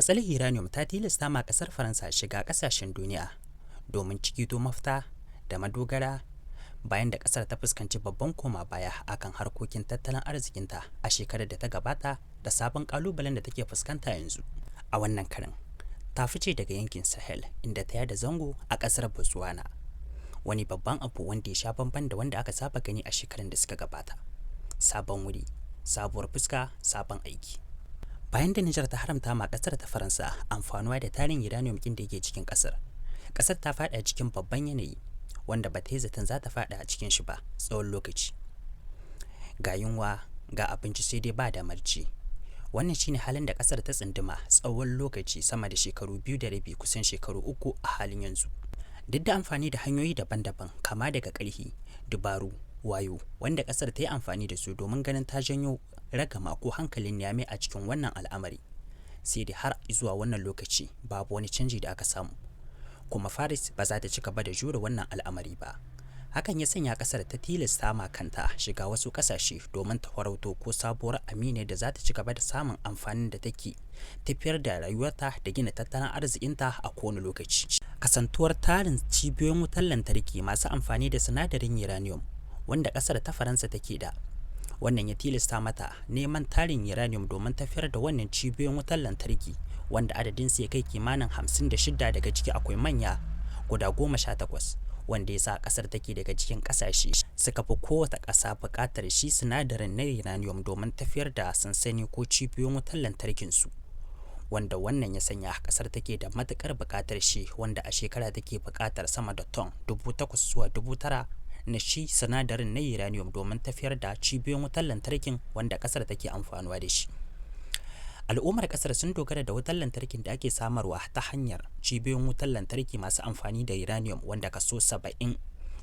Matsalar uranium ta tilasta ma kasar Faransa shiga kasashen duniya domin cikito mafita da madogara bayan da kasar ta fuskanci babban koma baya akan harkokin tattalin arzikinta a shekarar da ta gabata da sabon kalubalen da take fuskanta yanzu. A wannan karin ta fice daga yankin Sahel inda ta yada zango a kasar Botswana, wani babban abu wanda ya sha bamban da wanda aka saba gani a shekarun da suka gabata. Sabon wuri, sabuwar fuska, sabon aiki. Bayan da Nijar ta haramta ma kasar ta Faransa amfanuwa da tarin uranium ɗin da yake cikin kasar ta fada cikin babban yanayi wanda ba ta yi zaton za ta fada a cikin shi ba tsawon lokaci. Ga yunwa, ga abinci sai dai ba da marci. Wannan shine halin da kasar ta tsunduma tsawon lokaci sama da shekaru 2.5 kusan shekaru 3 a halin yanzu. Duk da amfani da hanyoyi daban-daban kama daga ƙarfi, dubaru, wayo wanda kasar ta yi amfani da su domin ganin ta janyo ragama ko hankalin Niamey a cikin wannan al'amari, sai dai har zuwa wannan lokaci babu wani canji da aka samu, kuma Paris ba za ta ci gaba da jure wannan al'amari ba. Hakan ya sanya kasar ta tilasta ma kanta shiga wasu kasashe domin ta farauto ko sabuwar amina da za ta ci gaba da samun amfanin da take tafiyar da rayuwarta da gina tattalin arzikinta a kowane lokaci. Kasantuwar tarin cibiyoyin wutar lantarki masu amfani da sinadarin uranium wanda kasar ta Faransa take da, wannan ya tilasta mata neman tarin uranium domin tafiyar da wannan cibiyoyin wutar lantarki wanda adadin su ya kai kimanin 56, daga ciki akwai manya guda 18, wanda ya sa kasar take daga cikin kasashe suka fi kowace kasa buƙatar shi sinadarin na uranium domin tafiyar da sansani ko cibiyoyin wutar lantarkin su, wanda wannan ya sanya kasar take da matukar buƙatar shi, wanda a shekara take buƙatar sama da ton 8,000 zuwa 9,000 na shi sinadarin na uranium domin tafiyar da cibiyoyin wutar lantarkin wanda kasar take amfanuwa da shi. Al'ummar kasar sun dogara da wutar lantarkin da ake samarwa ta hanyar cibiyoyin wutar lantarki masu amfani da uranium wanda kaso 70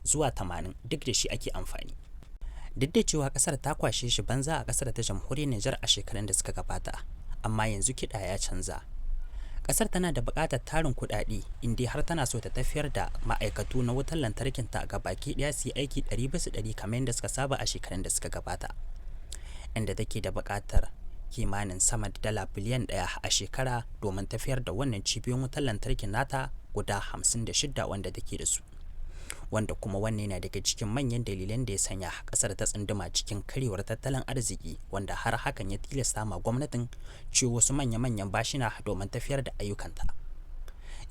zuwa 80 duk da shi ake amfani. Duk da cewa kasar ta kwashe shi banza a kasar ta jamhuriyar Nijar a shekarun da suka gabata, amma yanzu kiɗa ya canza. Kasar tana da buƙatar tarin kuɗaɗe inda har tana so ta tafiyar da ma'aikatu na wutar lantarkin ta ga baki ɗaya su yi aiki 100% kamar yadda suka saba a shekarun da suka gabata, inda take da buƙatar kimanin sama da dala biliyan 1 a shekara domin tafiyar da wannan cibiyoyin wutar lantarkin nata guda 56 wanda take da su, wanda kuma wannan yana daga cikin manyan dalilan da ya sanya kasar ta tsunduma cikin karewar tattalin arziki, wanda har hakan ya tilasta ma gwamnatin ciwo wasu manya-manyan bashina domin tafiyar da ayyukanta,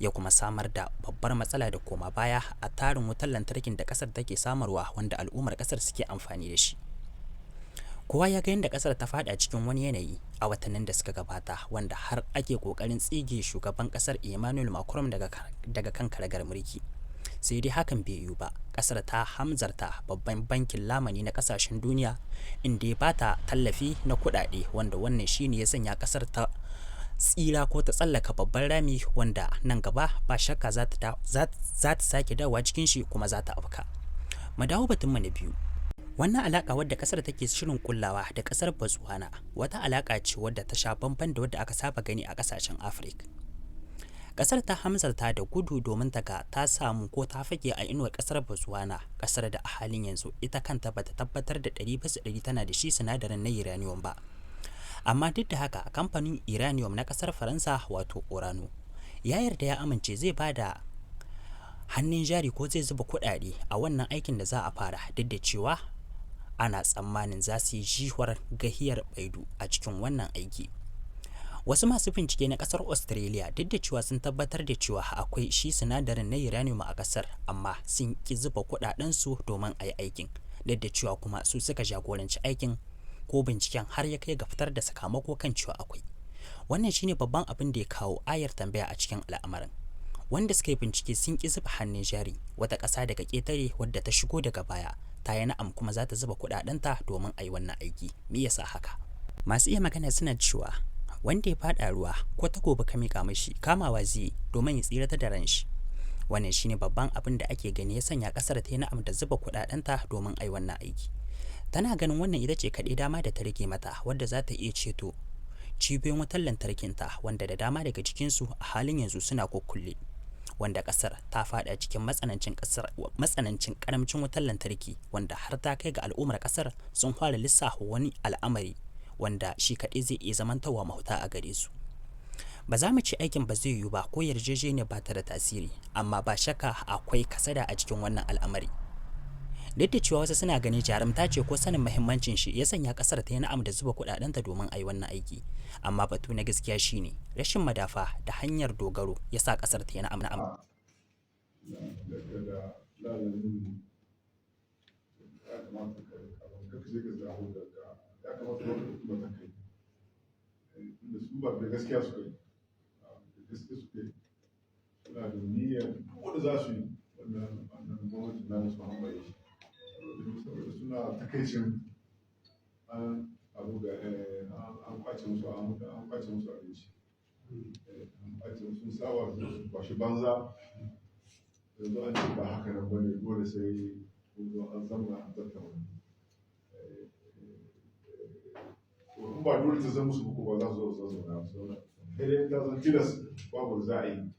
ya kuma samar da babbar matsala da koma baya a tarin wutar lantarkin da kasar take samarwa wanda al'ummar kasar suke amfani da shi. Kowa ya ga yadda kasar ta fada cikin wani yanayi a watannin da suka gabata, wanda har ake kokarin tsige shugaban kasar Emmanuel Macron daga kan karagar mulki. Sai dai hakan bai yiwu ba. Kasar ta hamzarta babban bankin lamani na kasashen duniya inda ya bata tallafi na kuɗaɗe, wanda wannan shine ya sanya kasar ta tsira ko ta tsallaka babban rami wanda nan gaba ba shakka za ta sake dawowa cikin shi kuma za ta afka. Mu dawo batun mu na biyu. Wannan alaka wadda kasar take shirin kullawa da kasar Botswana wata alaka ce wadda ta sha bamban da wadda aka saba gani a kasashen Afirka. Kasar ta hamzarta da gudu domin ta ga ta samu ko ta fage a inuwar kasar Botswana, kasar da a halin yanzu ita kanta bata tabbatar da 100% tana da shi sinadarin na uranium ba. Amma duk da haka kamfanin uranium na kasar Faransa wato Orano ya yarda ya amince zai bada hannun jari ko zai zuba kuɗaɗe a wannan aikin da za a fara, duk da cewa ana tsammanin za su yi jihuwar gahiyar baidu a cikin wannan aiki. Wasu masu bincike na kasar Australia duk da cewa sun tabbatar da cewa akwai shi sinadarin na uranium a kasar, amma sun ki zuba kuɗaɗensu domin a yi aikin, duk da cewa kuma su suka jagoranci aikin ko binciken har ya kai ga fitar da sakamako kan cewa akwai. Wannan shine babban abin da ya kawo ayar tambaya a cikin al'amarin. Wanda suka yi bincike sun ki zuba hannun jari, wata ƙasa daga ƙetare wadda ta shigo daga baya ta yi na'am kuma za ta zuba kuɗaɗenta domin a yi wannan aiki. Me yasa haka? Masu iya magana suna cewa wanda ya faɗa ruwa ko ta gobe ka miƙa mashi kamawa zai domin ya tsira da ran shi. Wannan shine babban abin da ake gani ya sanya ƙasar ta yi na'am da zuba kuɗaɗenta domin a yi wannan aiki. Tana ganin wannan ita ce kaɗai dama da ta rage mata wadda za ta iya ceto cibiyoyin wutar lantarkinta wanda da dama daga cikinsu a halin yanzu suna kukkulle, wanda kasar ta fada cikin matsanancin karamcin wutar lantarki, wanda har ta kai ga al'ummar kasar sun fara lissafa wani al'amari wanda shi kaɗai zai iya zamantawa mahuta a gare su. Ba za mu ci aikin ba zai yiwu ba ko yarjejeniyar ba ta da tasiri, amma ba shakka akwai kasada a cikin wannan al'amari. Duk da cewa wasu suna ganin jarumta ce ko sanin muhimmancin shi ya sanya kasar ta yi na'am da zuba kuɗaɗenta domin a yi wannan aiki, amma batu na gaskiya shine rashin madafa da hanyar dogaro ya sa kasar ta yi na'am. da su ba da gaskiya suka yi suna da niyyar wanda za su yi wannan gwamnati na musu hambaye shi saboda suna takaicin an abu ga an kwace musu abinci an kwace sun saba su kwashe banza yanzu an ce ba haka nan bane dole sai an zama an tattauna in ba dole ta zama musu ba za su zo zauna sai dai ta zan tilas babu za a yi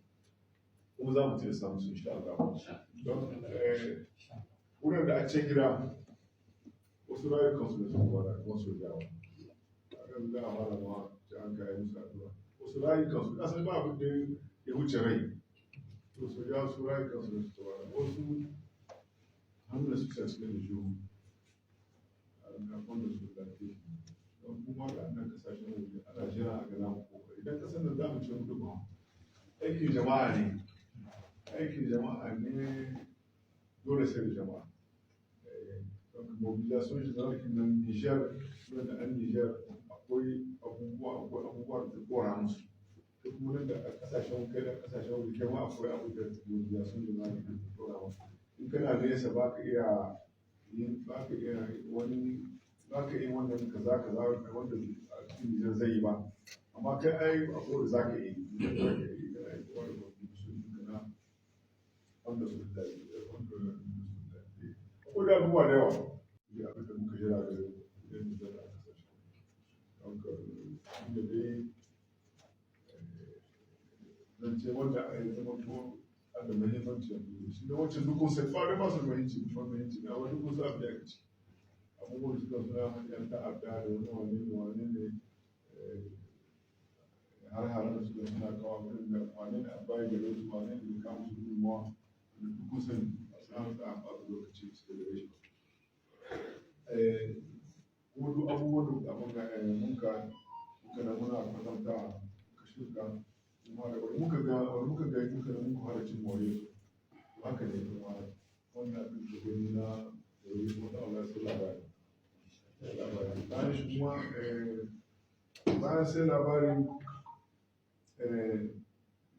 kuma za mu tilasta musu insha Allah don wurin da a ce gida wasu rayukansu da sun gwada kuma su jawo a kan za a fara ma ta an kayan musu addu'a wasu rayukansu na san ba abin da ya wuce rai to su jawo su rayukansu da su gwada wasu hannun da suke cikin da jihu a kwanda su da ke don kuma da annan kasashen waje ana jira a gana mu kokari idan kasar da za mu ce mutu ba aikin jama'a ne dole sai da jama'a mobilization general nan Niger da an Niger akwai abubuwa da kora musu duk mun da kasashen kai da kasashen waje kai ma akwai abu da mobilization general da kora musu in kana nesa ba ka iya wannan kaza wanda cikin Niger zai yi ba amma kai ai akwai da za ka yi wanda su da akwai da abubuwa da yawa da abin da muka jira da idan da a kasashe don ka inda dai zan ce wanda a yi zama ko da mahimmanci a duniya shi ne wancan dukkan sai fara masu mahimmanci na wani dukkan sa da ci abubuwan da suka suna hanyar yan ta'adda da wani ne har da suka suna kawo wurin da wani ne a baya gare su wani ne da kawo su gudunmawa da dukkan sai a samun da a ɓata lokaci suka gare shi kuma duk abubuwan da muka da muna kwatanta ka shirka kuma da wani muka ga da muka fara cin more su haka ne kuma wannan abin da gani na da wuri kuma da Allah sai labari bayan shi kuma bayan sai labarin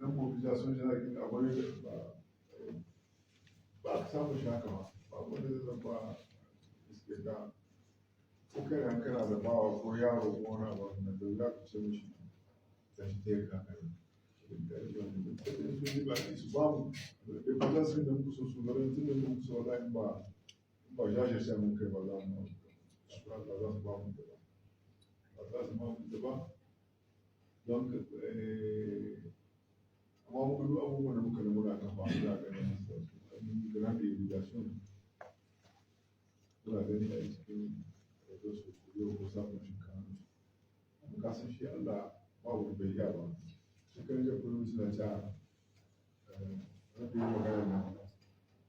nan mobilization general da akwai ba ka samu shi haka ba wanda zai zama iske ka ko kai da kana da bawa ko yaro ko wani abu da za ka ce mishi da shi ta yi kakari sun yi ba su babu da ba za su yi da muku so su garin tun da muku so wala in ba jashe sai mun kai ba za mu ba za su ba mu da ba za su ba mu da ba don ka amma muka duk abubuwan da muka da muna kan ba za a ganin su da na da irrigation kuna gani a cikin da su yau ko samun shinkafa amma ka san shi Allah ba wani bai iya ba shekarun jiya kullum suna ta rafi yi magana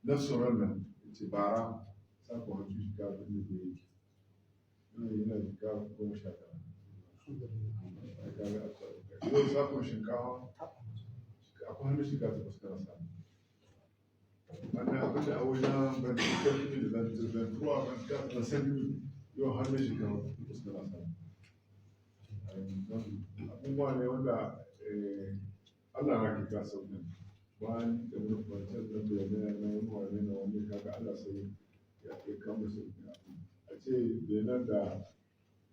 na tsoron nan ya ce bara sakon hancu shiga abin da bai yi yana shiga 19 yau sakon shinkawa akwai hannun shiga ta fuskar sa wannan abin da a wajen bantikar ne da zantuwa bantikar sani yau hannun shiga fuskar sa abubuwa ne wanda Allah na ke kasa wannan bayan da wani kwantar da bayanai na wani na wani kaga Allah sai ya kama su a ce bayanan da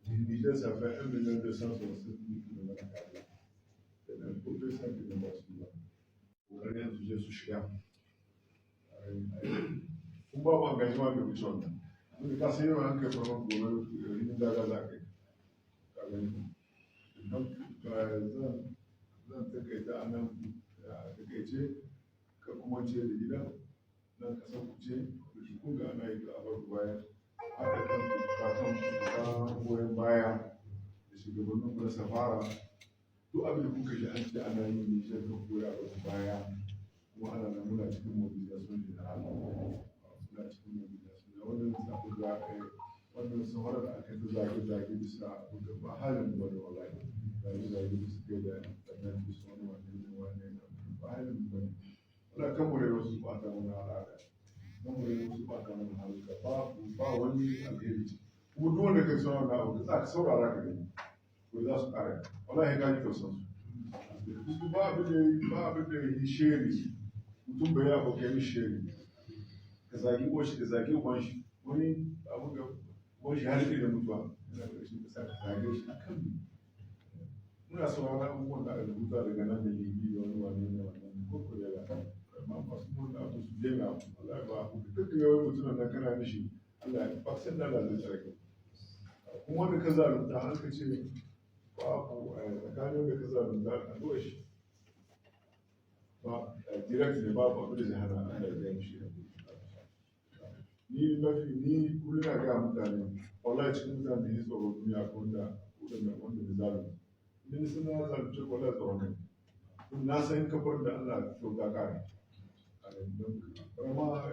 Nijar safai yan miliyan da san su wasu da wani kaga da nan ko dai san da ba su ba kokarin yanzu je su shiga kun ba mu engagement da wuce wannan mun ka sai yawan kai farkon gobe rin da za ka yi kaga ni zan takaita a nan a takaice ka kuma ce da gida nan kasar ku ce da shi kun ga ana yi da abar baya haɗa kan ta goyon baya da shugabannin ku na safara duk abin da kuka ji an ce ana yi ne shi ka koya a baya kuma ana nan muna cikin mobilization general muna cikin mobilization wannan zaɓi ga wannan sahara da aka ta zage-zage bisa abin da ba halin ba da wallahi zage-zage bisa kai da ɗanɗan bisa wani wani ba halin ba ne wala kan mu da wasu ba ta wani al'ada kan mu da wasu ba ta wani halka ba wani alheri kuma duk wanda ka saurara na abu za ka saurara ka gani ko za su ƙara wallahi ka ji tausan su ba abin da yi sheri mutum bai yabo kai mi sheri ka zagi uwanshi ka zagi uwanshi wani abu da uwanshi har da mutuwa yana da rashin kasa ka zage shi akan muna saurara abubuwan da aka rubuta daga nan da libi da wani wani ne wannan koko ya ga amma masu murna abu su daina wallahi ba abu duk da yawan mutum nan kana mishi Allah ya faksan da zai tsare kuma wanda ka zalunta har ka ce babu tsakanin da ka zalunta a zuwa shi ba direct ne babu abin da zai hana Allah ya gani shi ni kullum na ga mutane wallahi cikin mutane ne tsoron duniya ko wanda da zalunta ni sun na zalunta wallahi tsoron kai na san kafar da Allah to ga kare amma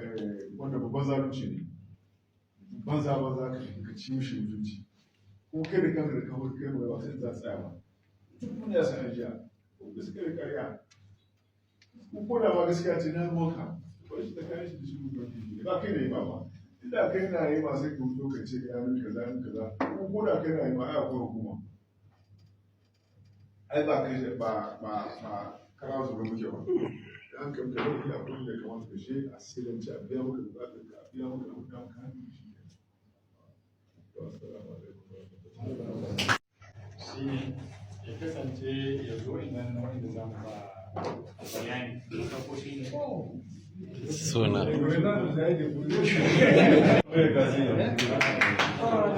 wanda babban zalunci ne banza ka ci mishi mutunci ko kai da kanka da kawai kai mai wasu za tsaya ba tun ya san ajiya ko gaskiya da ƙarya ko da ba gaskiya ce na ruwanka ba shi ta kayan shi da shi mutunci ba kai da yi ba inda kai na yi ba sai ka fito ka ce ya min kaza min kaza ko da kai na yi ma ai akwai hukuma ai ba kai ba kara su ga muke ba an kam da wani abin da kamata ka she a silence a biya maka bukatar ka a biya maka abin da ka hannu shi shi ya kasance ya zo idan wanda za mu ba bayani ko shi ne suna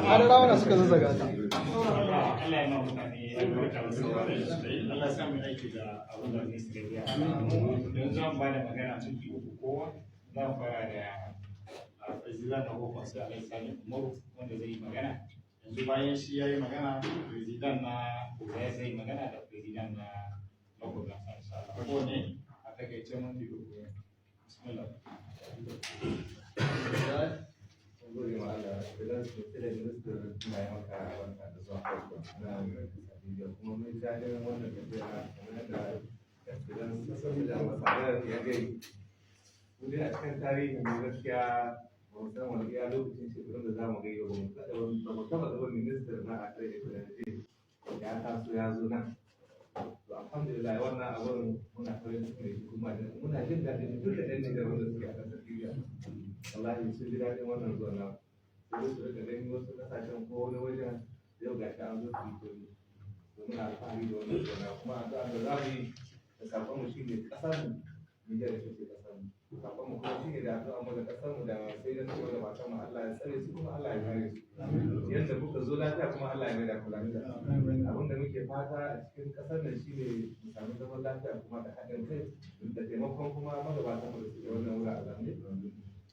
har rawana suka zazzaga ta Allah ya ma mutane albarka Allah ya sa mu aiki da abin da ne suka yi yanzu zan ba da magana ciki uku kowa zan fara da president na hukun sai Alhaji Sani Umaru wanda zai yi magana yanzu bayan shi ya yi magana president na Ugaya zai yi magana da president na Magoga insha Allah ko ne a takaice mun fi uku bismillah gode ma Allah idan su da minister na yi maka wanda da zuwa na Sabiya kuma mun dadin wannan tafiya kamar da idan sassan da masalar ya gai kudi a cikin tarihin da gaskiya ba mu san wani iya lokacin shekarun da za mu gai ba mu taba zama minister na a kai da ya taso ya zo nan to alhamdulillah wannan abun muna farin ciki da kuma muna jin daɗin duk da ɗan ne da wanda suke a ƙasar Libya wallahi sun ji daɗin wannan zuwa na sai su rika gani wasu ƙasashen ko wani wajen yau ga shi an zo su yi koyi domin alfahari da wannan zuwa na kuma addu'a da za mu yi da sakon mu shine ƙasar mu Nijar da take ƙasar mu sakon mu kuma shine da addu'a mu da ƙasar mu da sai da su da matan mu Allah ya tsare su kuma Allah ya kare su yadda kuka zo lafiya kuma Allah ya mai da ku lafiya abin da muke fata a cikin ƙasar nan shine mu samu zaman lafiya kuma da haɗin kai da taimakon kuma magabatan mu da suke wannan wuri a zamani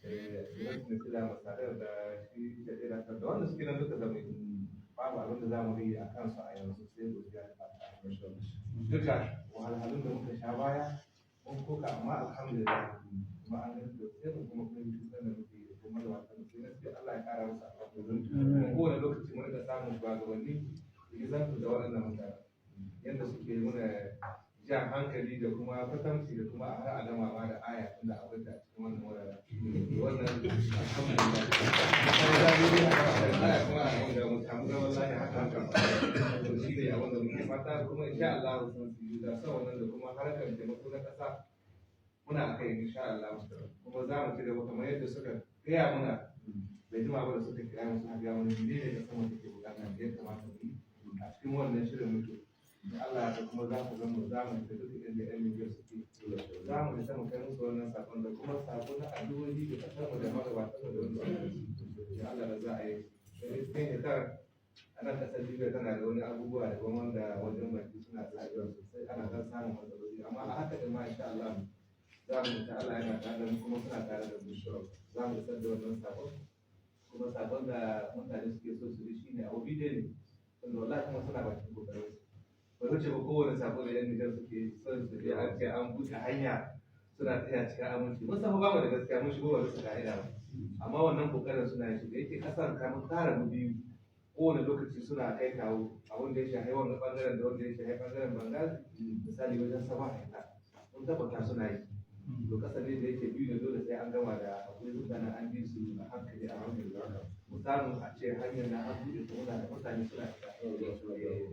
idan su da masadar da shi da ɗaya da wanda suke nan duka zama babu abin da za mu yi a kansu a yanzu sai godiya da fata duka wahalhalun da muka sha baya mun koka amma alhamdulillah kuma an gani da sai mu kuma kun yi da muke da kuma da wata muke na sai Allah ya kara musu alhamdulillah kuma kowane lokaci mun da samun shugabanni izantu da waɗannan mutane yadda suke muna jan hankali da kuma kwatanci da kuma har a gama ma da aya tunda abin da cikin wannan wuraren wannan alhamdulillah kuma da mu samu zaman lafiya haka to shi ne abin da muke fata kuma insha Allah sun su da sa wannan da kuma harkar taimako na ƙasa muna kai insha Allah kuma za mu ci gaba kamar yadda suka gaya mana bai jima ba da suka kira mu suna gaya mana ne da sama take bukata da ya kamata mu yi a cikin wannan shirin muke Allah da kuma za ku zama za mu da duk inda ɗan Nijar suke za mu da mu kai musu wannan sakon da kuma sakon na addu'o'i da kasar mu da magabatan mu da wani ya Allah da za a yi sai ya tar anan kasar Libya tana da wani abubuwa da kuma wanda wajen baki suna tsayuwa sosai ana kan samun matsaloli amma a haka da ma insha Allah za mu ta Allah yana tare da mu kuma suna tare da mu za mu isar da wannan sakon kuma sakon da mutane suke so su yi shine abu bidiyo ne wanda wallahi kuma suna bakin kokarin ba wuce ba kowane sako da yan Nijar suke son su je an ce an buɗe hanya suna taya cikin aminci mun san ba mu da gaskiya mun shigo ba bisa ka'ida ba amma wannan kokarin suna yi da yake kasar kamar kara mu biyu kowane lokaci suna kai kawo abin da ya shafi wanga bangaren da wanda ya shafi bangaren bangal misali wajen sama haita mun tabbata suna yi to kasar ne da yake biyu da dole sai an gama da akwai mutanen an bi su a hankali a hankali mu samu a ce hanyar na an buɗe su muna da mutane suna da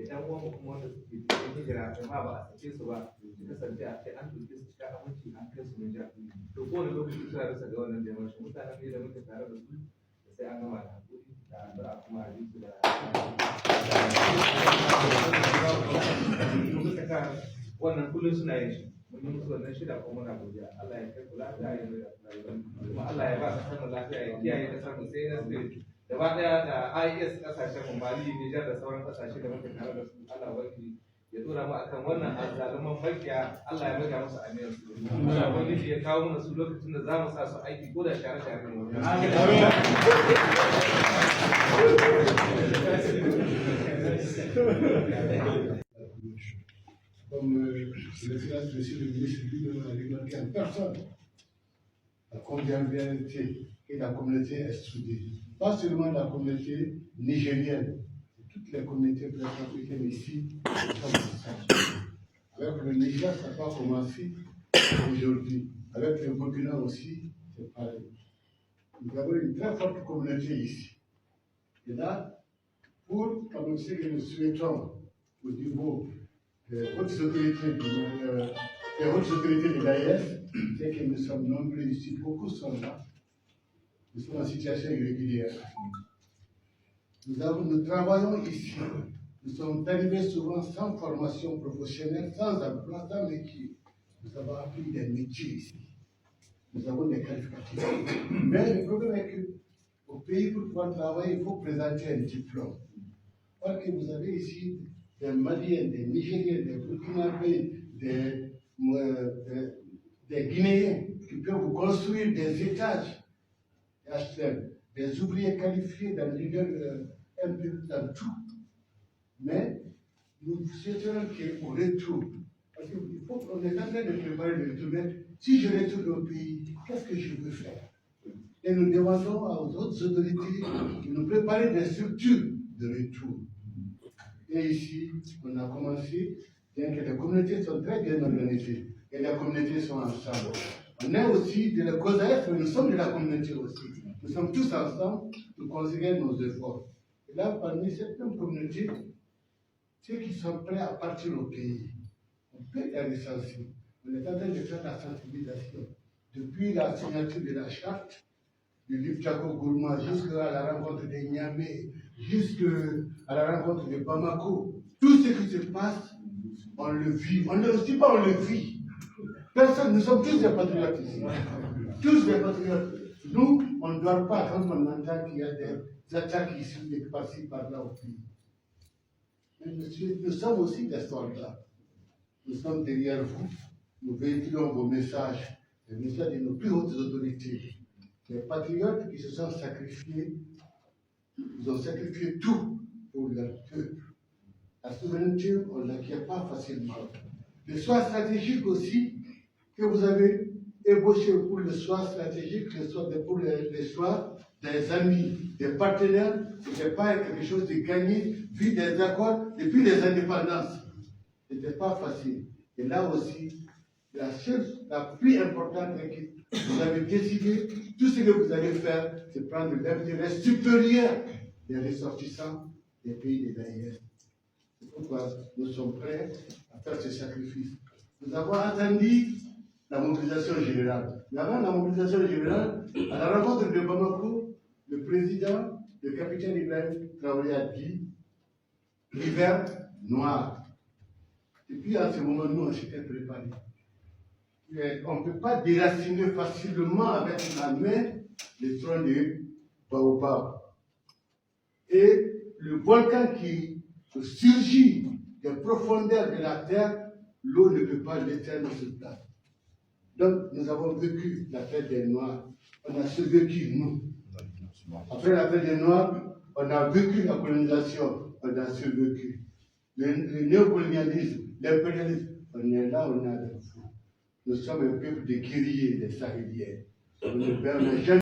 yan uwan kuma wanda suke cikin hijira amma ba a sake su ba su kasance a ce an ɗauke su cikin aminci an kai su Nijar to kowane lokaci suna rasa ga wannan jama'a shi mutanen ne da muke tare da su da sai an gama da hakuri da addu'a kuma a ji su da wannan kullum suna yin shi mun yi musu wannan shida kuma muna godiya Allah ya kai kula da ya kuma Allah ya ba ka sanin lafiya ya kiyaye ka samu sai na sai gaba daya da IS kasashen mu Mali Niger da sauran kasashe da muke tare da su Allah wani ya dora mu akan wannan azzaluman makiya Allah ya maida musu aniyar su Allah wani ya kawo mana su lokacin da zamu sa su aiki ko da share-share ne Comme le finance, monsieur le ministre lui-même a remarqué en personne la convivialité et la communauté est soudée. Pas seulement la communauté nigérienne, toutes les communautés africaines ici sont ensemble. Avec le Niger, ça n'a pas commencé aujourd'hui. Avec le Burkina aussi, c'est pareil. Nous avons une très forte communauté ici. Et là, pour commencer, nous souhaitons au niveau des hautes autorités de l'AIS, c'est que nous sommes nombreux ici, beaucoup sont là. Nous sommes en situation irrégulière. Nous travaillons ici. Nous sommes arrivés souvent sans formation professionnelle, sans emploi, sans métier. Nous avons appris des métiers ici. Nous avons des qualificatifs. Mais le problème est qu'au pays, pour pouvoir travailler, il faut présenter un diplôme. Parce que vous avez ici des Maliens, des Nigériens, des Burkinabés, des Guinéens qui peuvent vous construire des étages HLM, des ouvriers qualifiés dans l'univers un peu dans tout. Mais nous souhaiterons qu'au retour, parce qu'on est en train de préparer le retour, mais si je retourne au pays, qu'est-ce que je veux faire? Et nous demandons aux autres autorités de nous préparer des structures de retour. Et ici, on a commencé, bien que les communautés sont très bien organisées, et les communautés sont ensemble. On est aussi de la cause à être, mais nous sommes de la communauté aussi. Nous sommes tous ensemble pour considérer nos efforts. Et là, parmi cette même communauté, ceux qui sont prêts à partir au pays, on peut les recenser. On est en train de faire la sensibilisation. Depuis la signature de la charte, du livre Tchako Gourma, jusqu'à la rencontre de Niamey, jusqu'à la rencontre de Bamako, tout ce qui se passe, on le vit. On ne le dit pas, on le vit. Personne, nous sommes tous des patriotes ici. Tous des patriotes. Nous, on ne doit pas, quand on entend qu'il y a des attaques ici, des par-ci, par-là au pays. Mais nous sommes aussi des soldats. Nous sommes derrière vous. Nous véhiculons vos messages, les messages de nos plus hautes autorités. Les patriotes qui se sont sacrifiés, ils ont sacrifié tout pour leur peuple. La souveraineté, on ne l'acquiert pas facilement. Le choix stratégique aussi, que vous avez ébauché pour le choix stratégique, pour le choix des amis, des partenaires, ce n'était pas quelque chose de gagné, vu des accords depuis les indépendances. Ce n'était pas facile. Et là aussi, la chose la plus importante est que vous avez décidé, tout ce que vous allez faire, c'est prendre l'intérêt supérieur des ressortissants des pays de l'AIS. C'est pourquoi nous sommes prêts à faire ce sacrifice. Nous avons attendu la mobilisation générale. Mais avant la mobilisation générale, à la rencontre de Bamako, le président, le capitaine Ibrahim Traoré a dit l'hiver noir. Et puis à ce moment, nous, on s'était préparés. On ne peut pas déraciner facilement avec la main les troncs de baobab. Et le volcan qui surgit des profondeurs de la terre, l'eau ne peut pas l'éteindre sur place. Donc, nous avons vécu la fête des Noirs. On a survécu, nous. Après la fête des Noirs, on a vécu la colonisation. On a survécu. le néocolonialisme, l'impérialisme, on est là, on a le fou. Nous sommes un peuple de guerriers, des Sahéliens. On n'a jamais